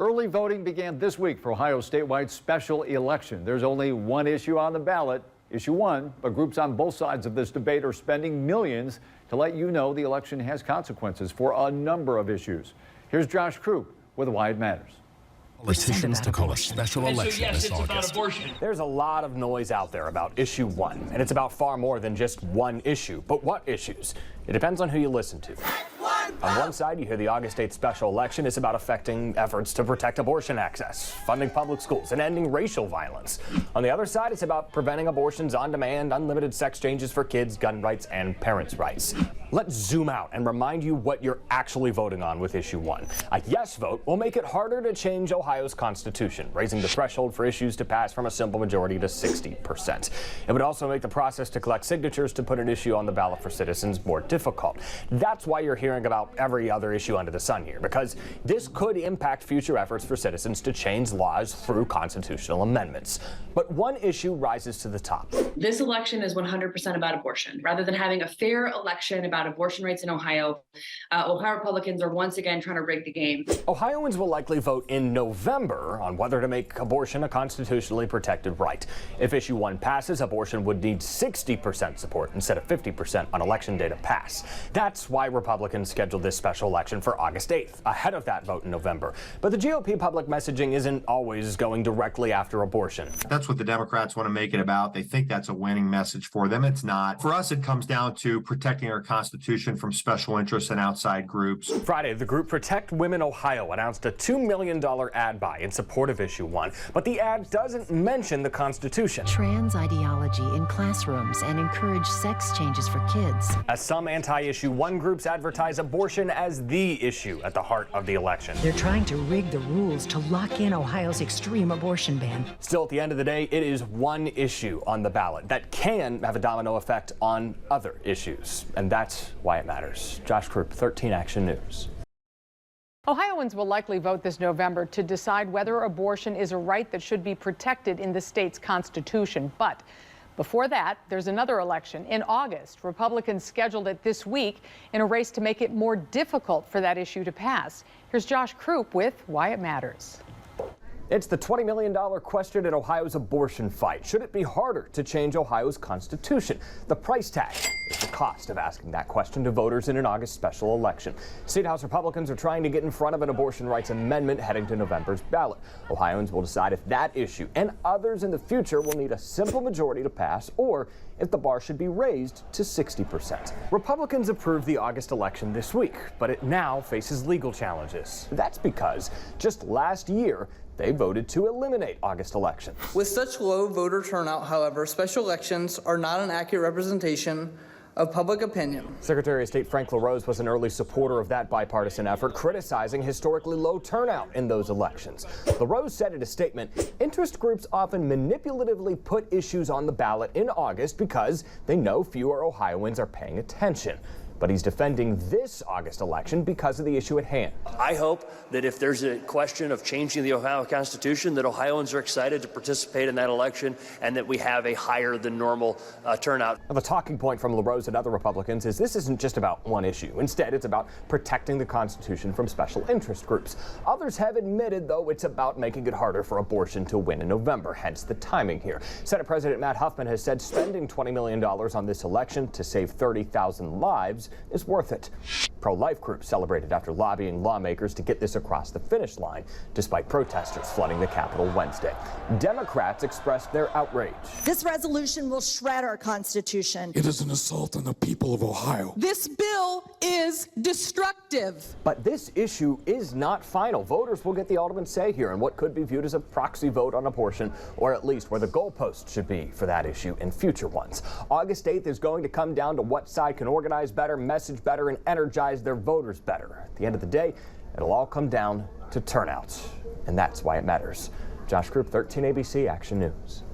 Early voting began this week for Ohio's statewide special election. There's only one issue on the ballot, issue one, but groups on both sides of this debate are spending millions to let you know the election has consequences for a number of issues. Here's Josh Krupp with Why It Matters. Politicians to call a special election this August. There's a lot of noise out there about issue one, and it's about far more than just one issue. But what issues? It depends on who you listen to. On one side, you hear the August 8th special election is about affecting efforts to protect abortion access, funding public schools, and ending racial violence. On the other side, it's about preventing abortions on demand, unlimited sex changes for kids, gun rights, and parents' rights. Let's zoom out and remind you what you're actually voting on with issue one. A yes vote will make it harder to change Ohio's constitution, raising the threshold for issues to pass from a simple majority to 60%. It would also make the process to collect signatures to put an issue on the ballot for citizens more difficult. That's why you're hearing about every other issue under the sun here, because this could impact future efforts for citizens to change laws through constitutional amendments. But one issue rises to the top. This election is 100% about abortion. Rather than having a fair election about abortion rights in Ohio, Ohio Republicans are once again trying to rig the game. Ohioans will likely vote in November on whether to make abortion a constitutionally protected right. If issue one passes, abortion would need 60% support instead of 50% on election day to pass. That's why Republicans scheduled this special election for August 8th, ahead of that vote in November. But the GOP public messaging isn't always going directly after abortion. That's what the Democrats want to make it about. They think that's a winning message for them. It's not. For us, it comes down to protecting our Constitution from special interests and outside groups. Friday, the group Protect Women Ohio announced a $2 million ad buy in support of issue one, but the ad doesn't mention the Constitution. Trans ideology in classrooms and encourage sex changes for kids. As some anti-issue one groups advertise abortion as the issue at the heart of the election. They're trying to rig the rules to lock in Ohio's extreme abortion ban. Still, at the end of the day, it is one issue on the ballot that can have a domino effect on other issues. And that's why it matters. Josh Krupp, 13 Action News. Ohioans will likely vote this November to decide whether abortion is a right that should be protected in the state's constitution. But before that, there's another election in August. Republicans scheduled it this week in a race to make it more difficult for that issue to pass. Here's Josh Krupp with Why It Matters. It's the $20 million question in Ohio's abortion fight. Should it be harder to change Ohio's constitution? The price tag is the cost of asking that question to voters in an August special election. State House Republicans are trying to get in front of an abortion rights amendment heading to November's ballot. Ohioans will decide if that issue and others in the future will need a simple majority to pass, or if the bar should be raised to 60%. Republicans approved the August election this week, but it now faces legal challenges. That's because just last year, they voted to eliminate August elections. With such low voter turnout, however, special elections are not an accurate representation of public opinion. Secretary of State Frank LaRose was an early supporter of that bipartisan effort, criticizing historically low turnout in those elections. LaRose said in a statement, interest groups often manipulatively put issues on the ballot in August because they know fewer Ohioans are paying attention. But he's defending this August election because of the issue at hand. I hope that if there's a question of changing the Ohio Constitution, that Ohioans are excited to participate in that election and that we have a higher than normal turnout. Now, the talking point from LaRose and other Republicans is this isn't just about one issue. Instead, it's about protecting the Constitution from special interest groups. Others have admitted, though, it's about making it harder for abortion to win in November, hence the timing here. Senate President Matt Huffman has said spending $20 million on this election to save 30,000 lives is worth it. Pro-life groups celebrated after lobbying lawmakers to get this across the finish line, despite protesters flooding the Capitol Wednesday. Democrats expressed their outrage. This resolution will shred our Constitution. It is an assault on the people of Ohio. This bill is destructive. But this issue is not final. Voters will get the ultimate say here in what could be viewed as a proxy vote on abortion, or at least where the goalposts should be for that issue in future ones. August 8th is going to come down to what side can organize better, message better, and energize their voters better. At the end of the day, it'll all come down to turnout. And that's why it matters. Josh Krupp, 13 ABC Action News.